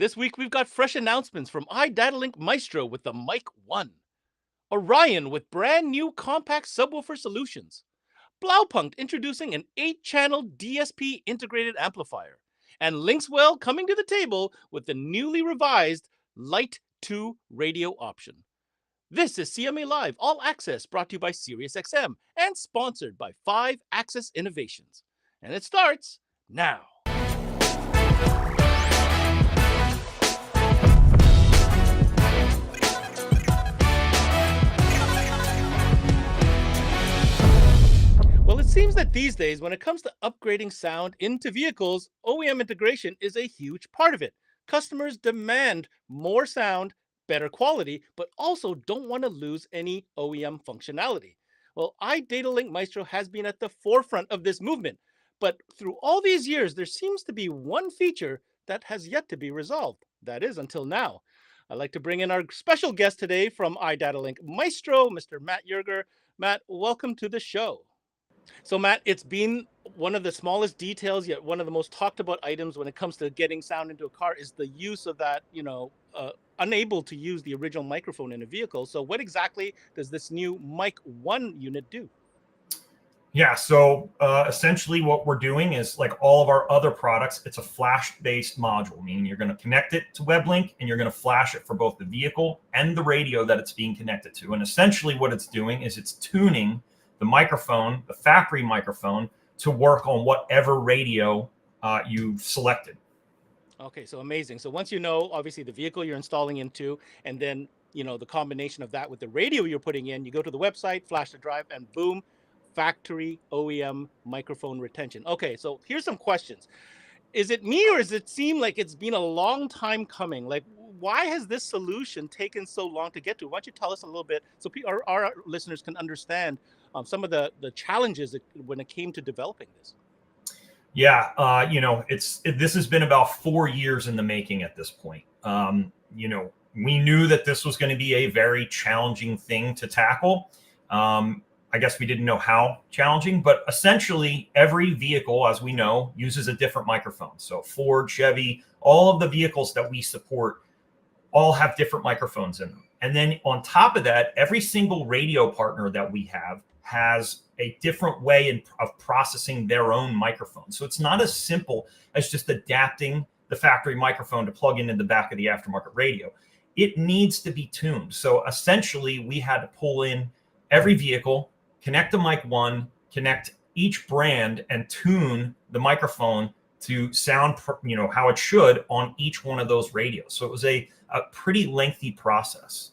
This week we've got fresh announcements from IDATALINK Maestro with the Mic 1, ORION with brand new compact subwoofer solutions, BLAUPUNKT introducing an 8-channel DSP integrated amplifier, and LINKSWELL coming to the table with the newly revised Lite 2 radio option. This is CMA Live All Access, brought to you by SiriusXM and sponsored by 5 Access Innovations. And it starts now. Well, it seems that these days, when it comes to upgrading sound into vehicles, OEM integration is a huge part of it. Customers demand more sound, better quality, but also don't want to lose any OEM functionality. Well, iDataLink Maestro has been at the forefront of this movement, but through all these years, there seems to be one feature that has yet to be resolved. That is, until now. I'd like to bring in our special guest today from iDataLink Maestro, Mr. Matt Yerger. Matt, welcome to the show. So, Matt, it's been one of the smallest details, yet one of the most talked about items when it comes to getting sound into a car is the use of that, unable to use the original microphone in a vehicle. So, what exactly does this new Mic 1 unit do? Yeah, so essentially what we're doing is like all of our other products, it's a flash-based module, meaning you're going to connect it to WebLink and you're going to flash it for both the vehicle and the radio that it's being connected to. And essentially what it's doing is it's tuning the microphone, the factory microphone, to work on whatever radio you've selected. Okay, so amazing. So once you know, obviously, the vehicle you're installing into, and then, the combination of that with the radio you're putting in, you go to the website, flash the drive, and boom, factory OEM microphone retention. Okay, so here's some questions. Is it me, or does it seem like it's been a long time coming? Like, why has this solution taken so long to get to? Why don't you tell us a little bit so our listeners can understand some of the challenges when it came to developing this? Yeah, this has been about 4 years in the making at this point. We knew that this was going to be a very challenging thing to tackle. I guess we didn't know how challenging, but essentially every vehicle, as we know, uses a different microphone. So Ford, Chevy, all of the vehicles that we support all have different microphones in them. And then on top of that, every single radio partner that we have has a different way of processing their own microphone. So it's not as simple as just adapting the factory microphone to plug into the back of the aftermarket radio. It needs to be tuned. So essentially we had to pull in every vehicle, connect the Mic 1, connect each brand, and tune the microphone to sound, how it should on each one of those radios. So it was a pretty lengthy process.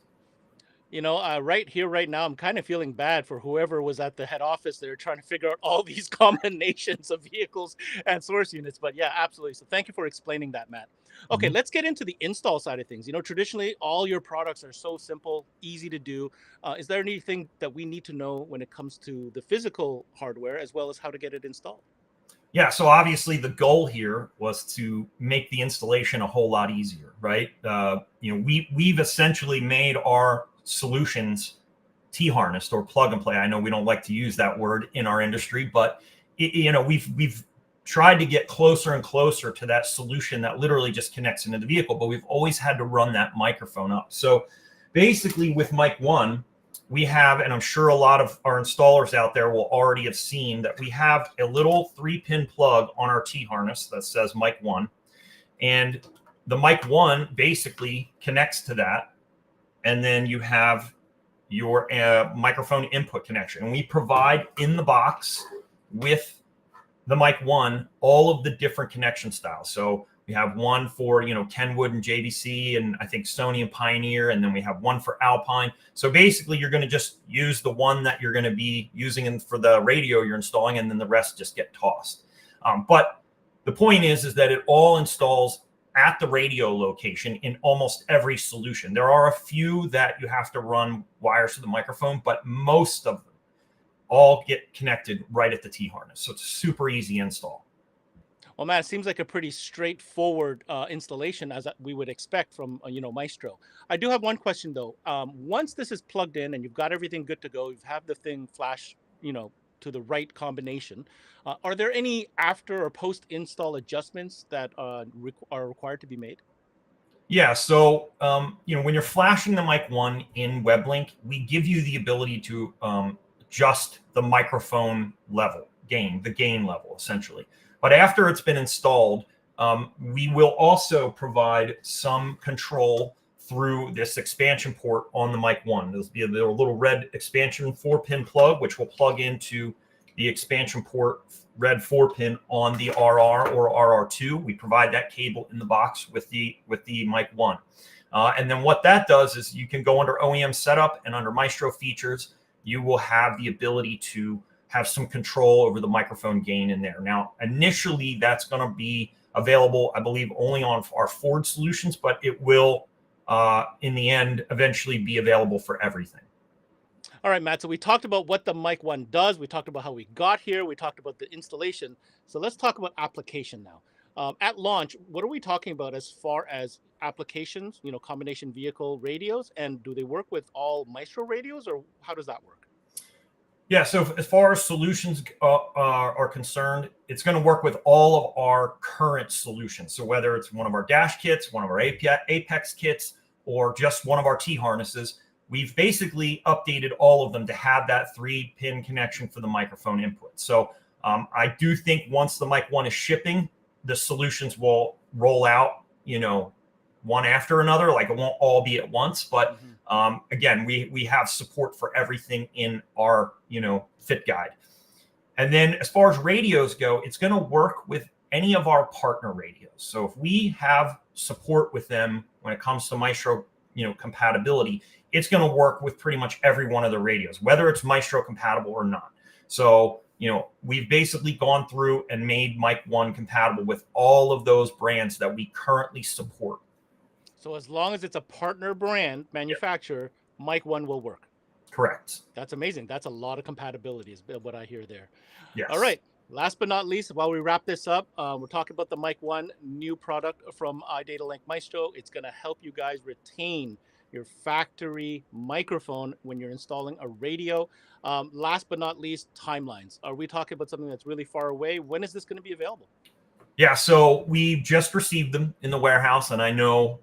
Right here, right now, I'm kind of feeling bad for whoever was at the head office there trying to figure out all these combinations of vehicles and source units. But yeah, absolutely. So thank you for explaining that, Matt. Okay, let's get into the install side of things. Traditionally, all your products are so simple, easy to do. Is there anything that we need to know when it comes to the physical hardware as well as how to get it installed? Yeah, so obviously the goal here was to make the installation a whole lot easier, right? We've essentially made our solutions T-harnessed or plug and play. I know we don't like to use that word in our industry, but we've tried to get closer and closer to that solution that literally just connects into the vehicle, but we've always had to run that microphone up. So basically with Mic 1, we have, and I'm sure a lot of our installers out there will already have seen that we have a little 3-pin plug on our T-harness that says Mic 1. And the Mic 1 basically connects to that. And then you have your microphone input connection. And we provide in the box with the Mic 1 all of the different connection styles. So we have one for, Kenwood and JVC, and I think Sony and Pioneer, and then we have one for Alpine. So basically, you're going to just use the one that you're going to be using for the radio you're installing, and then the rest just get tossed. But the point is that it all installs at the radio location in almost every solution. There are a few that you have to run wires to the microphone, but most of them all get connected right at the T-harness. So it's a super easy install. Well, Matt, it seems like a pretty straightforward installation, as we would expect from Maestro. I do have one question though. Once this is plugged in and you've got everything good to go, you've have the thing flash, to the right combination. Are there any after or post install adjustments that are required to be made? Yeah, so when you're flashing the mic one in WebLink, we give you the ability to adjust the microphone level, the gain level, essentially. But after it's been installed, we will also provide some control through this expansion port on the mic one. There'll be a little red expansion 4-pin plug, which will plug into the expansion port red 4-pin on the RR or RR2. We provide that cable in the box with the mic one. And then what that does is you can go under OEM setup, and under Maestro features, you will have the ability to have some control over the microphone gain in there. Now, initially, that's going to be available, I believe, only on our Ford solutions, but it will, in the end, eventually be available for everything. All right, Matt. So we talked about what the mic one does. We talked about how we got here. We talked about the installation. So let's talk about application now. At launch, what are we talking about as far as applications? Combination vehicle radios, and do they work with all Maestro radios, or how does that work? Yeah, so as far as solutions are concerned, it's going to work with all of our current solutions. So whether it's one of our dash kits, one of our Apex kits, or just one of our T harnesses, we've basically updated all of them to have that 3-pin connection for the microphone input. So I do think once the mic one is shipping, the solutions will roll out, one after another. Like, it won't all be at once, but again, we have support for everything in our fit guide. And then as far as radios go, it's going to work with any of our partner radios. So if we have support with them when it comes to Maestro compatibility, it's going to work with pretty much every one of the radios, whether it's Maestro compatible or not. So we've basically gone through and made mic one compatible with all of those brands that we currently support. So as long as it's a partner brand manufacturer, mic one will work. Correct. That's amazing. That's a lot of compatibility is what I hear there. Yes. All right. Last but not least, while we wrap this up, we're talking about the mic one new product from IDATALINK Maestro. It's going to help you guys retain your factory microphone when you're installing a radio. Last but not least, timelines. Are we talking about something that's really far away? When is this going to be available? Yeah, so we just received them in the warehouse, and I know,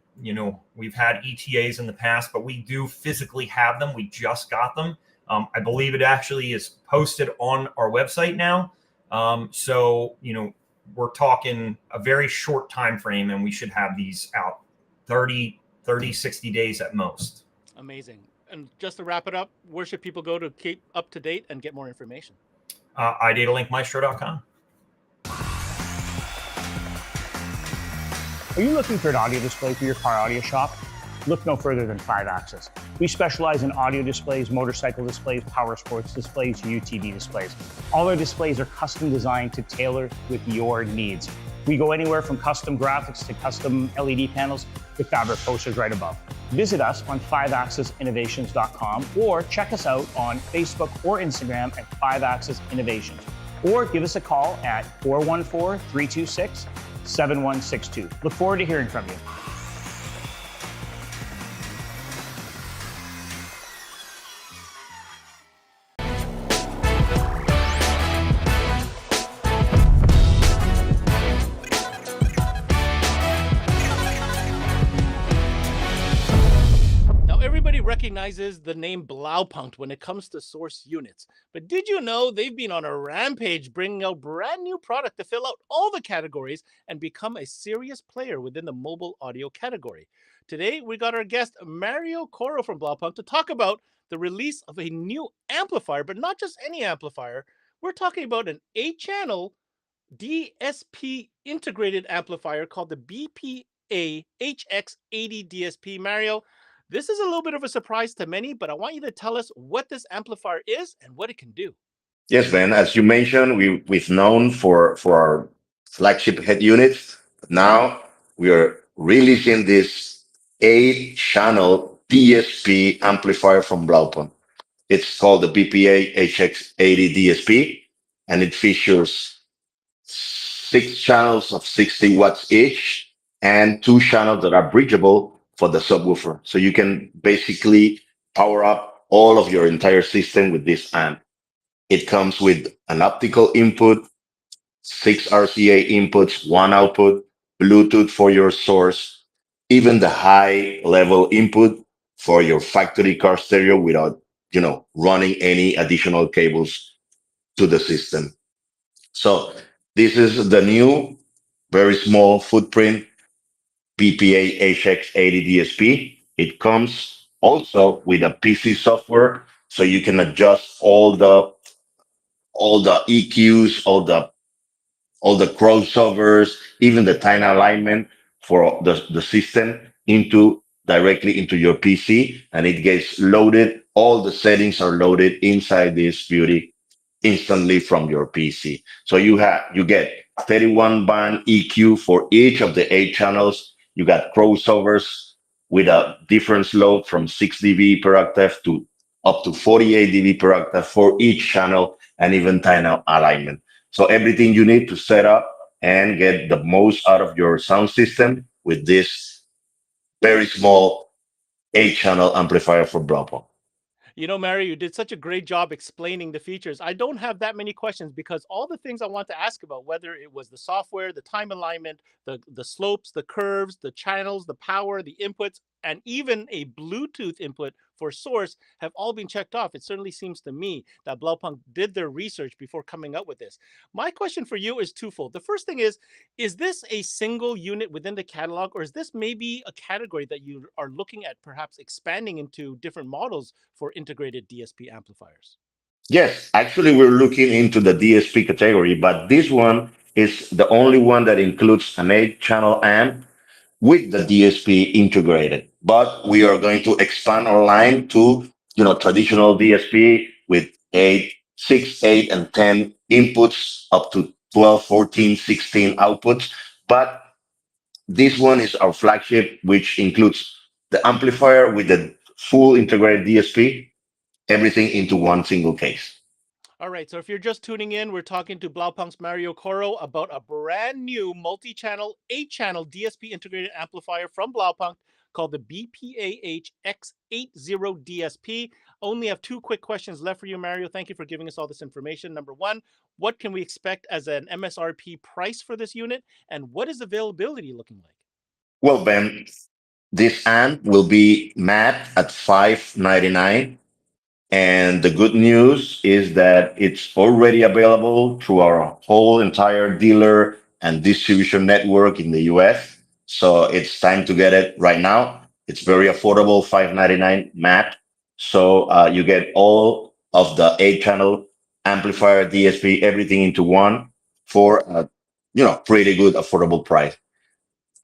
we've had ETAs in the past, but we do physically have them. We just got them. I believe it actually is posted on our website now. So, we're talking a very short time frame, and we should have these out 30, 60 days at most. Amazing. And just to wrap it up, where should people go to keep up to date and get more information? IDATALinkMaestro.com. Are you looking for an audio display for your car audio shop? Look no further than 5-Axis. We specialize in audio displays, motorcycle displays, power sports displays, UTV displays. All our displays are custom designed to tailor with your needs. We go anywhere from custom graphics to custom LED panels to fabric posters right above. Visit us on 5AxisInnovations.com or check us out on Facebook or Instagram at 5-Axis Innovations. Or give us a call at 414-326-7162. Look forward to hearing from you. Recognizes the name BLAUPUNKT when it comes to source units. But did you know they've been on a rampage bringing out brand new product to fill out all the categories and become a serious player within the mobile audio category? Today, we got our guest Mario Coro from BLAUPUNKT to talk about the release of a new amplifier, but not just any amplifier. We're talking about an 8-channel DSP integrated amplifier called the BPA HX80 DSP. Mario, this is a little bit of a surprise to many, but I want you to tell us what this amplifier is and what it can do. Yes, Ben. As you mentioned, we've known for our flagship head units. Now we are releasing this 8-channel DSP amplifier from BLAUPUNKT. It's called the BPA HX80 DSP, and it features 6 channels of 60 watts each and 2 channels that are bridgeable for the subwoofer. So you can basically power up all of your entire system with this amp. It comes with an optical input, 6 RCA inputs, 1 output, Bluetooth for your source, even the high level input for your factory car stereo without, running any additional cables to the system. So this is the new, very small footprint PPA HX80 DSP. It comes also with a PC software, so you can adjust all the EQs, all the crossovers, even the time alignment for the system directly into your PC, and it gets loaded. All the settings are loaded inside this beauty instantly from your PC. So you get 31 band EQ for each of the 8 channels. You got crossovers with a difference load from 6 dB per octave to up to 48 dB per octave for each channel, and even time alignment. So everything you need to set up and get the most out of your sound system with this very small 8 channel amplifier for BLAUPUNKT. Mario, you did such a great job explaining the features. I don't have that many questions because all the things I want to ask about, whether it was the software, the time alignment, the slopes, the curves, the channels, the power, the inputs, and even a Bluetooth input for source, have all been checked off. It certainly seems to me that BLAUPUNKT did their research before coming up with this. My question for you is twofold. The first thing is this a single unit within the catalog, or is this maybe a category that you are looking at perhaps expanding into different models for integrated DSP amplifiers? Yes, actually, we're looking into the DSP category, but this one is the only one that includes an 8 channel amp with the DSP integrated. But we are going to expand our line to, traditional DSP with 6, 8, and 10 inputs, up to 12, 14, 16 outputs. But this one is our flagship, which includes the amplifier with the full integrated DSP, everything into one single case. All right, so if you're just tuning in, we're talking to BLAUPUNKT's Mario Coro about a brand new multi-channel, 8-channel DSP integrated amplifier from BLAUPUNKT called the BPAH X80 DSP. Only have two quick questions left for you, Mario. Thank you for giving us all this information. Number one, what can we expect as an MSRP price for this unit? And what is availability looking like? Well, Ben, this amp will be matte at 599. And the good news is that it's already available through our whole entire dealer and distribution network in the US. So it's time to get it right now. It's very affordable, 599 matte. So you get all of the 8 channel amplifier, DSP, everything into one for a pretty good affordable price.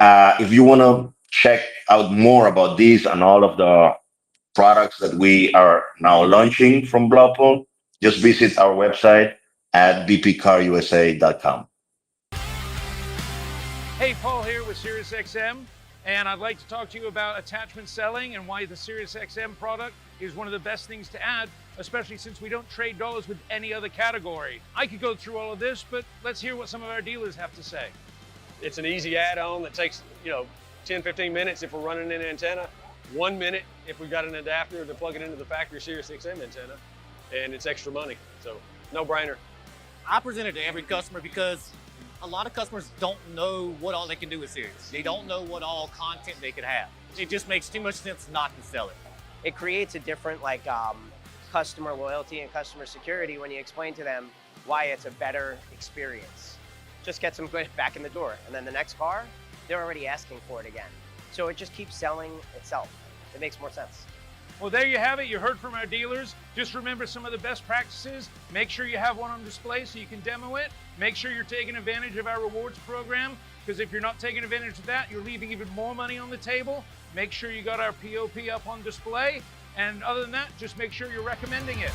If you want to check out more about these and all of the products that we are now launching from BLAUPUNKT, just visit our website at bpcarusa.com. Hey, Paul here with SiriusXM, and I'd like to talk to you about attachment selling and why the SiriusXM product is one of the best things to add, especially since we don't trade dollars with any other category. I could go through all of this, but let's hear what some of our dealers have to say. It's an easy add-on that takes, 10, 15 minutes if we're running an antenna, 1 minute if we've got an adapter to plug it into the factory SiriusXM antenna, and it's extra money. So, no brainer. I present it to every customer because a lot of customers don't know what all they can do with Sirius. They don't know what all content they could have. It just makes too much sense not to sell it. It creates a different customer loyalty and customer security when you explain to them why it's a better experience. Just gets them back in the door, and then the next car, they're already asking for it again. So it just keeps selling itself. It makes more sense. Well, there you have it. You heard from our dealers. Just remember some of the best practices. Make sure you have one on display so you can demo it. Make sure you're taking advantage of our rewards program, because if you're not taking advantage of that, you're leaving even more money on the table. Make sure you got our POP up on display. And other than that, just make sure you're recommending it.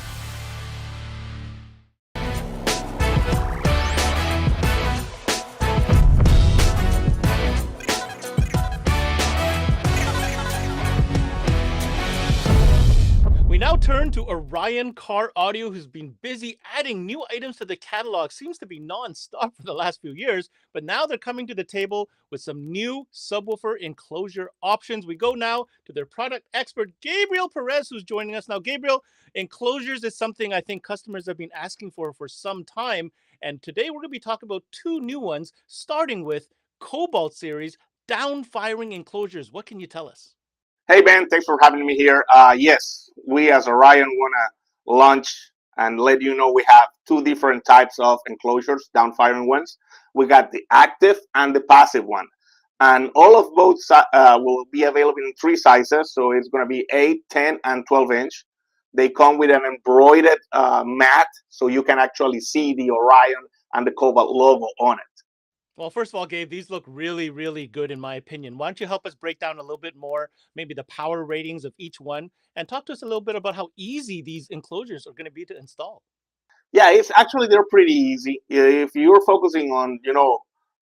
We now turn to Orion Car Audio, who's been busy adding new items to the catalog. Seems to be non-stop for the last few years, but now they're coming to the table with some new subwoofer enclosure options. We go now to their product expert, Gabriel Perez, who's joining us now. Gabriel, enclosures is something I think customers have been asking for some time, and today we're going to be talking about two new ones, starting with Cobalt Series down-firing enclosures. What can you tell us? Hey, Ben, thanks for having me here. Yes, we as Orion want to launch and let you know we have two different types of enclosures, down-firing ones. We got the active and the passive one. And all of both will be available in three sizes. So it's going to be 8, 10, and 12 inch. They come with an embroidered mat, so you can actually see the Orion and the Cobalt logo on it. Well, first of all, Gabe, these look really, really good in my opinion. Why don't you help us break down a little bit more, maybe the power ratings of each one, and talk to us a little bit about how easy these enclosures are going to be to install. Yeah, it's actually they're pretty easy. If you're focusing on,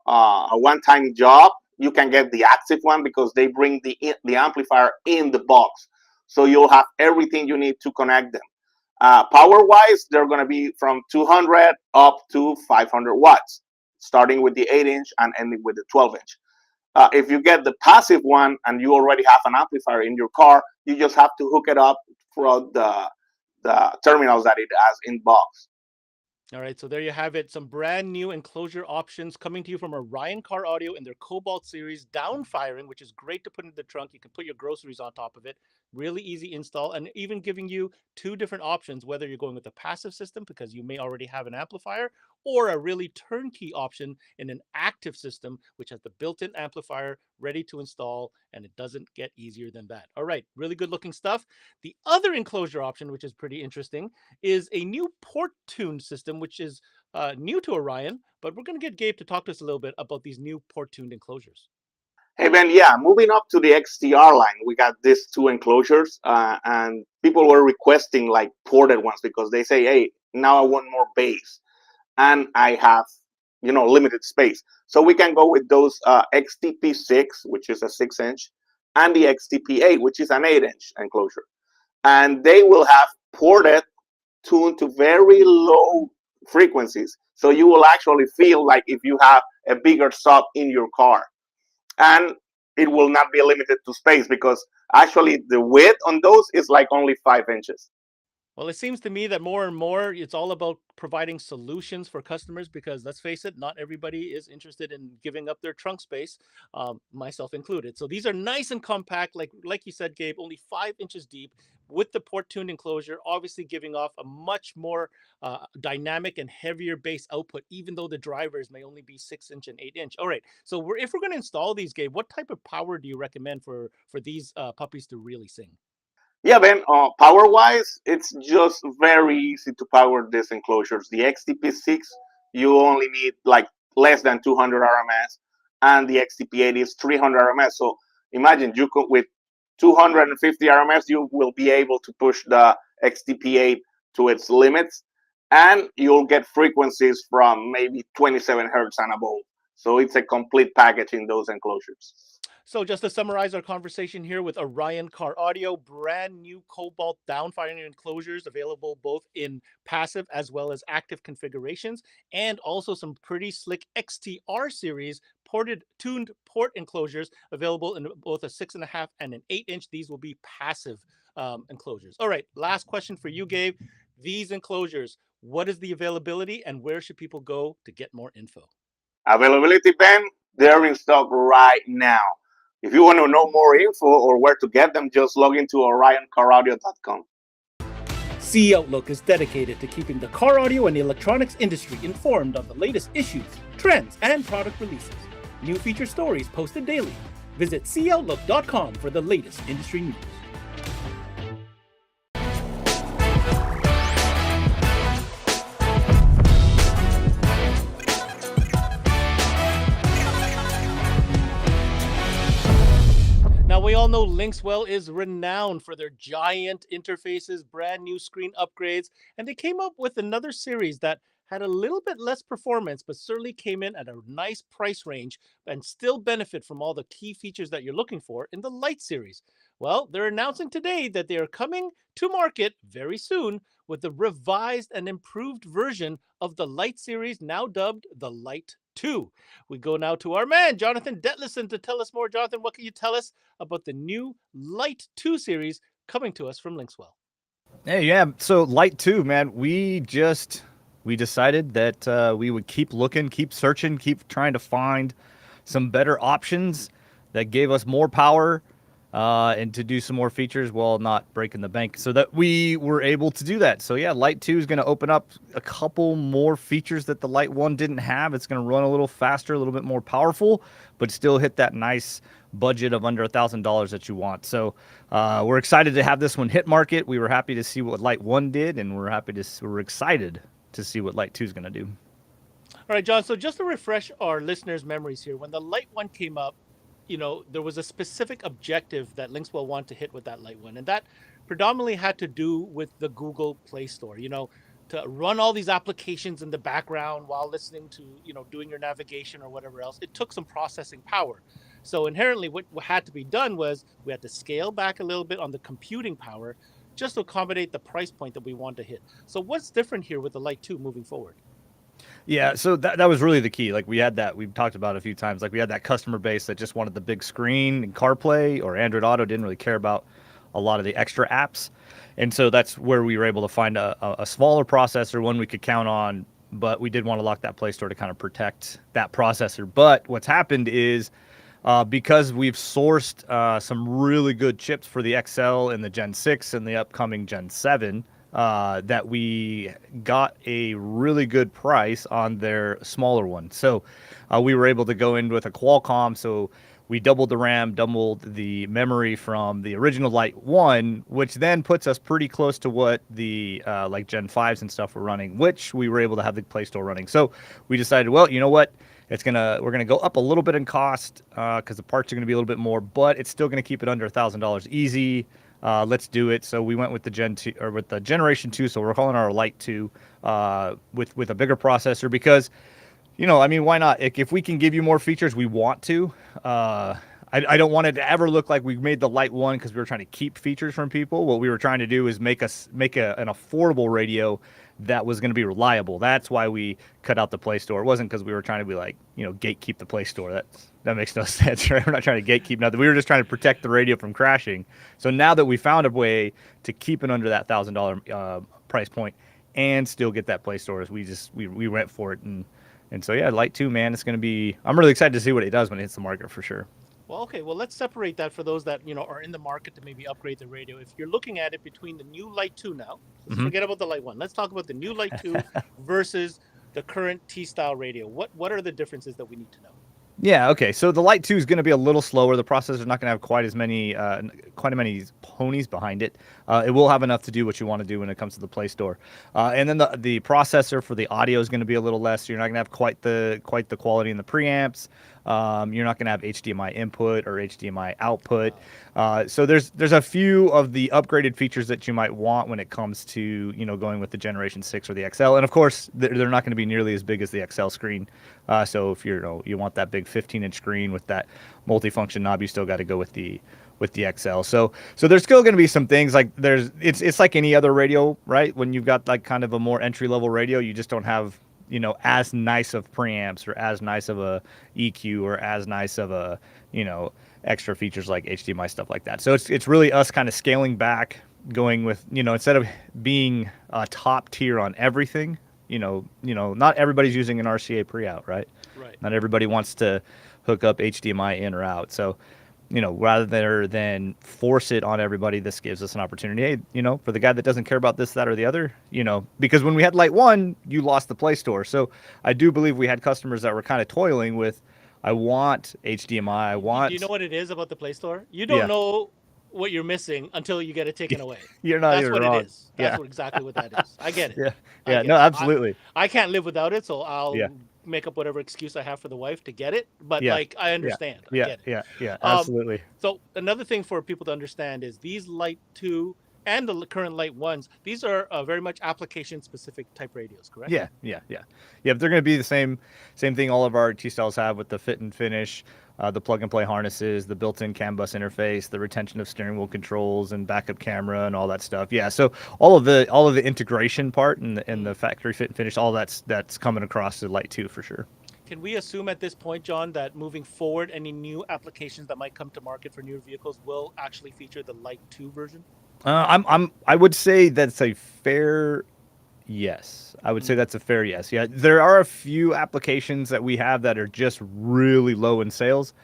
a one-time job, you can get the active one because they bring the amplifier in the box, so you'll have everything you need to connect them. Power-wise, they're going to be from 200 up to 500 watts, starting with the 8-inch and ending with the 12-inch. If you get the passive one and you already have an amplifier in your car, you just have to hook it up throughout the terminals that it has in box. All right, so there you have it. Some brand new enclosure options coming to you from Orion Car Audio in their Cobalt series, down-firing, which is great to put in the trunk. You can put your groceries on top of it. Really easy install, and even giving you two different options, whether you're going with a passive system because you may already have an amplifier, or a really turnkey option in an active system, which has the built-in amplifier ready to install, and it doesn't get easier than that. All right, really good looking stuff. The other enclosure option, which is pretty interesting, is a new port tuned system, which is new to Orion, but we're going to get Gabe to talk to us a little bit about these new port tuned enclosures. Hey, Ben, yeah, moving up to the XTR line, we got these two enclosures, and people were requesting like ported ones because they say, hey, now I want more bass, and I have, limited space. So we can go with those XTP6, which is a 6-inch, and the XTP8, which is an 8-inch enclosure. And they will have ported, tuned to very low frequencies. So you will actually feel like if you have a bigger sub in your car. And it will not be limited to space because actually the width on those is like only 5 inches. Well, it seems to me that more and more it's all about providing solutions for customers because let's face it, not everybody is interested in giving up their trunk space, myself included. So these are nice and compact, like you said, Gabe, only 5 inches deep with the port tuned enclosure, obviously giving off a much more dynamic and heavier bass output, even though the drivers may only be 6-inch and 8-inch. All right. So if we're going to install these, Gabe, what type of power do you recommend for these puppies to really sing? Yeah, Ben, power-wise, it's just very easy to power these enclosures. The XTP6, you only need like less than 200 RMS, and the XTP8 is 300 RMS. So imagine you could, with 250 RMS, you will be able to push the XTP8 to its limits, and you'll get frequencies from maybe 27 hertz and above. So it's a complete package in those enclosures. So just to summarize our conversation here with Orion Car Audio, brand new Cobalt down-firing enclosures available both in passive as well as active configurations, and also some pretty slick XTR series tuned port enclosures available in both a 6.5 and an 8-inch. These will be passive enclosures. All right, last question for you, Gabe. These enclosures, what is the availability and where should people go to get more info? Availability, Ben, they're in stock right now. If you want to know more info or where to get them, just log into orioncaraudio.com. CE Outlook is dedicated to keeping the car audio and electronics industry informed on the latest issues, trends, and product releases. New feature stories posted daily. Visit ceoutlook.com for the latest industry news. Now, we all know LINKSWELL is renowned for their giant interfaces, brand new screen upgrades, and they came up with another series that had a little bit less performance, but certainly came in at a nice price range and still benefit from all the key features that you're looking for in the Lite series. Well, they're announcing today that they are coming to market very soon with the revised and improved version of the Lite series, now dubbed the Lite 2. We go now to our man, Jonathan Detlefsen, to tell us more. Jonathan, what can you tell us about the new Lite 2 series coming to us from LINKSWELL? Hey, yeah. So Lite 2, man, we decided that we would keep looking, keep searching, keep trying to find some better options. that gave us more power and to do some more features while not breaking the bank, so that we were able to do that. So yeah, Lite 2 is going to open up a couple more features that the Lite 1 didn't have. It's going to run a little faster, a little bit more powerful, but still hit that nice budget of under $1,000 that you want. So we're excited to have this one hit market. We were happy to see what Lite 1 did, and we're excited to see what Lite 2 is going to do. All right, John. So just to refresh our listeners' memories here, when the Lite 1 came up, there was a specific objective that LINKSWELL wanted to hit with that Lite 1, and that predominantly had to do with the Google Play Store. To run all these applications in the background while listening to, doing your navigation or whatever else. It took some processing power. So inherently, what had to be done was we had to scale back a little bit on the computing power just to accommodate the price point that we want to hit. So what's different here with the Lite 2 moving forward? Yeah, so that was really the key. Like we've talked about it a few times. Like we had that customer base that just wanted the big screen and CarPlay or Android Auto, didn't really care about a lot of the extra apps. And so that's where we were able to find a smaller processor, one we could count on, but we did want to lock that Play Store to kind of protect that processor. But what's happened is because we've sourced some really good chips for the XL and the Gen 6 and the upcoming Gen 7, that we got a really good price on their smaller one. So we were able to go in with a Qualcomm. So we doubled the RAM, doubled the memory from the original Lite 1, which then puts us pretty close to what the like Gen 5s and stuff were running, which we were able to have the Play Store running. So we decided, well, you know what? We're gonna go up a little bit in cost because the parts are gonna be a little bit more, but it's still gonna keep it under $1,000 easy. Let's do it. So we went with the Gen 2 or with the Generation 2. So we're calling our Lite 2 with a bigger processor because, why not? If we can give you more features, we want to. I don't want it to ever look like we made the Lite 1 because we were trying to keep features from people. What we were trying to do is make an affordable radio that was going to be reliable. That's why we cut out the Play Store. It wasn't because we were trying to be like, gatekeep the Play Store. That makes no sense, right? We're not trying to gatekeep nothing. We were just trying to protect the radio from crashing. So now that we found a way to keep it under that $1,000 price point and still get that Play Store, we went for it. And so yeah, Lite 2, man, I'm really excited to see what it does when it hits the market for sure. Well, okay. Well, let's separate that for those that are in the market to maybe upgrade the radio. If you're looking at it between the new Lite 2 now, let's forget about the Lite 1. Let's talk about the new Lite 2 versus the current T-style radio. What are the differences that we need to know? Yeah, okay. So the Lite 2 is going to be a little slower. The processor's not going to have quite as many ponies behind it. It will have enough to do what you want to do when it comes to the Play Store. And then the processor for the audio is going to be a little less. You're not going to have quite the quality in the preamps. You're not going to have HDMI input or HDMI output. So there's a few of the upgraded features that you might want when it comes to going with the Generation 6 or the XL. And of course, they're not going to be nearly as big as the XL screen. So if you want that big 15-inch screen with that multifunction knob, you still got to go with the XL. So there's still going to be some things like it's like any other radio, right? When you've got like kind of a more entry level radio, you just don't have as nice of preamps or as nice of a EQ or as nice of a extra features like HDMI, stuff like that. So it's really us kind of scaling back, going with instead of being top tier on everything. Not everybody's using an RCA pre-out, right? Right. Not everybody wants to hook up HDMI in or out. So, rather than force it on everybody, this gives us an opportunity, for the guy that doesn't care about this, that, or the other, because when we had Lite 1, you lost the Play Store. So I do believe we had customers that were kind of toiling with, I want HDMI, Do you know what it is about the Play Store? You don't know what you're missing until you get it taken away. You're not That's even what wrong. it is. That's exactly what that is. I get it. Yeah. No, absolutely. I can't live without it, so I'll make up whatever excuse I have for the wife to get it. But I understand. I get it. Yeah, absolutely. So another thing for people to understand is these Lite 2 and the current Lite 1s, these are very much application-specific type radios, correct? Yeah. But they're going to be the same thing all of our T-styles have with the fit and finish, the plug-and-play harnesses, the built-in CAN bus interface, the retention of steering wheel controls and backup camera and all that stuff. Yeah, so all of the integration part and the factory fit and finish, all that's coming across to Lite 2 for sure. Can we assume at this point, John, that moving forward, any new applications that might come to market for newer vehicles will actually feature the Lite 2 version? I would say that's a fair yes. I would say that's a fair yes. Yeah, there are a few applications that we have that are just really low in sales.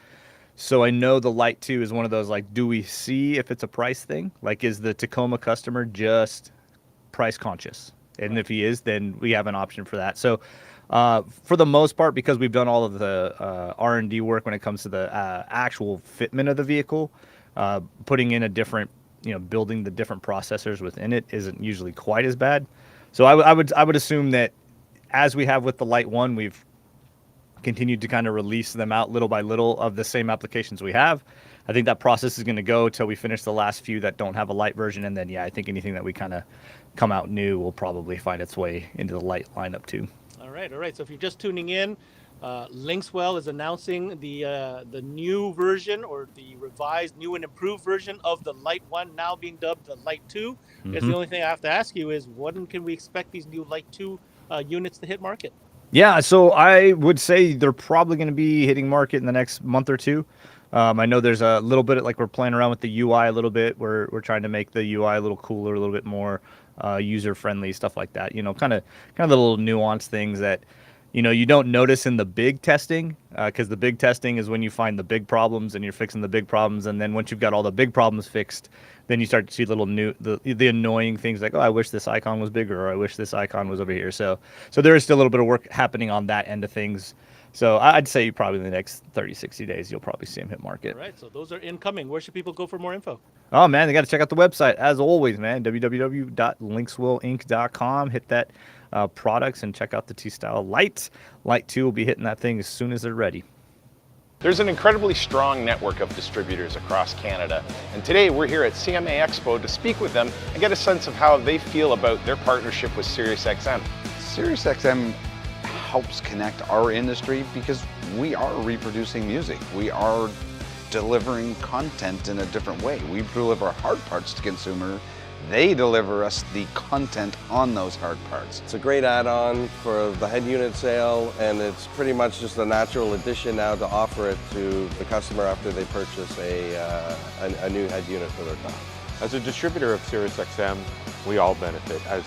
So I know the Light 2 is one of those, like, do we see if it's a price thing? Like, is the Tacoma customer just price conscious? And if he is, then we have an option for that. So for the most part, because we've done all of the R&D work when it comes to the actual fitment of the vehicle, putting in a different, building the different processors within it isn't usually quite as bad. So I would assume that as we have with the Light 1, we've continued to kind of release them out little by little of the same applications we have. I think that process is going to go till we finish the last few that don't have a Light version. And then, yeah, I think anything that we kind of come out new will probably find its way into the Light lineup too. All right. So if you're just tuning in, LINKSWELL is announcing the new version, or the revised, new and improved version of the Light 1, now being dubbed the Light 2. Because the only thing I have to ask you is, when can we expect these new Light 2 units to hit market? Yeah, so I would say they're probably going to be hitting market in the next month or two. I know there's a little bit, like, we're playing around with the UI a little bit. We're trying to make the UI a little cooler, a little bit more user friendly, stuff like that. Kind of the little nuanced things that you don't notice in the big testing, because the big testing is when you find the big problems and you're fixing the big problems, and then once you've got all the big problems fixed, then you start to see little the annoying things like, oh, I wish this icon was bigger, or I wish this icon was over here. So there is still a little bit of work happening on that end of things. So I'd say probably in the next 30, 60 days, you'll probably see them hit market. All right, so those are incoming. Where should people go for more info? Oh, man, they got to check out the website. As always, man, www.linkswellinc.com. Hit that products and check out the T-Style Light. Light 2 will be hitting that thing as soon as they're ready. There's an incredibly strong network of distributors across Canada, and today we're here at CMA Expo to speak with them and get a sense of how they feel about their partnership with SiriusXM. SiriusXM helps connect our industry because we are reproducing music. We are delivering content in a different way. We deliver hard parts to consumer. They deliver us the content on those hard parts. It's a great add-on for the head unit sale, and it's pretty much just a natural addition now to offer it to the customer after they purchase a new head unit for their car. As a distributor of SiriusXM, we all benefit. As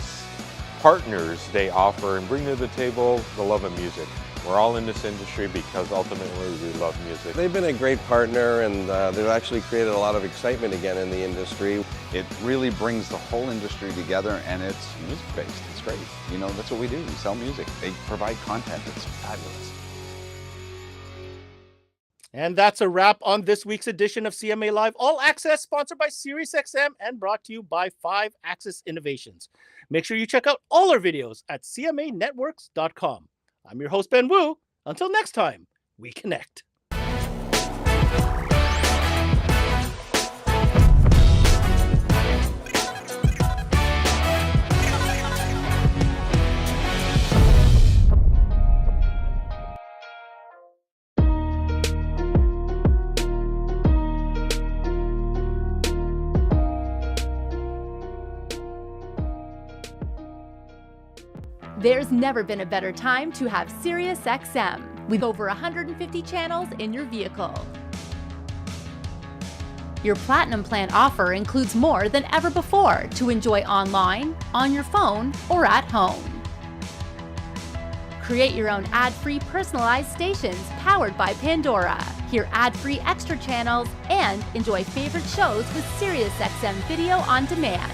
partners, they offer and bring to the table the love of music. We're all in this industry because ultimately we love music. They've been a great partner, and they've actually created a lot of excitement again in the industry. It really brings the whole industry together, and it's music-based. It's great. That's what we do. We sell music. They provide content. It's fabulous. And that's a wrap on this week's edition of CMA Live All Access, sponsored by SiriusXM and brought to you by 5-Axis Innovations. Make sure you check out all our videos at cmanetworks.com. I'm your host, Ben Wu. Until next time, we connect. There's never been a better time to have SiriusXM with over 150 channels in your vehicle. Your Platinum Plan offer includes more than ever before to enjoy online, on your phone, or at home. Create your own ad-free personalized stations powered by Pandora. Hear ad-free extra channels and enjoy favorite shows with SiriusXM Video on Demand.